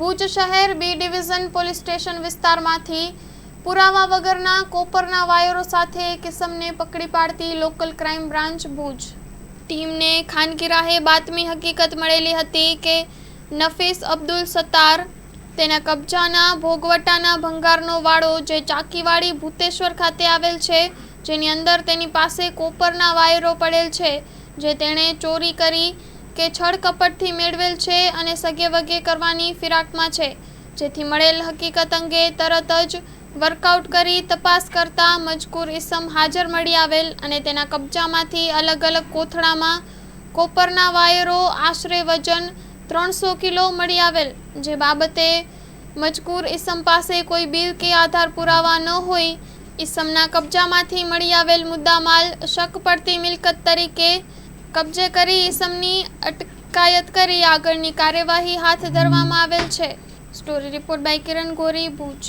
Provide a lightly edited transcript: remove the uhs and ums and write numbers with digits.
ભુજ શહેર B division police station વિસ્તારમાંથી પુરાવા વગરના કોપરના વાયરો સાથે એક ઇસમને પકડી પાડતી લોકલ ક્રાઇમ બ્રાન્ચ ભુજ ટીમને ખાનગી રાહે બાતમી હકીકત મળેલી હતી કે નફીસ અબ્દુલ સત્તાર તેના કબજાના ભોગવટાના ભંગારનો વાડો જે ચાકીવાડી ભૂતેશ્વર ખાતે આવેલ છે, જેની અંદર તેની પાસે કોપરના વાયરો પડેલ છે, જે તેણે ચોરી કરી કે છળ કપટથી મેળવેલ છે અને સગે વગે કરવાની ફિરાકમાં છે, જેથી મળેલ હકીકત અંગે તરત જ વર્કઆઉટ કરી તપાસ કરતા મજકૂર ઇસમ હાજર મળી આવેલ અને તેના કબજામાંથી અલગ અલગ કોથળામાં કોપરના વાયરો આશરે વજન 300 કિલો મળી આવેલ, જે બાબતે મજકૂર ઇસમ પાસે કોઈ બિલ કે આધાર પુરાવા ન હોય ઇસમના કબજામાંથી મળી આવેલ મુદ્દામાલ શક પડતી મિલકત તરીકે કબજે કરી ઇસમની અટકાયત કરી આગળની કાર્યવાહી હાથ ધરવામાં આવેલ છે। Story report by Kiran Gori, Bhuj.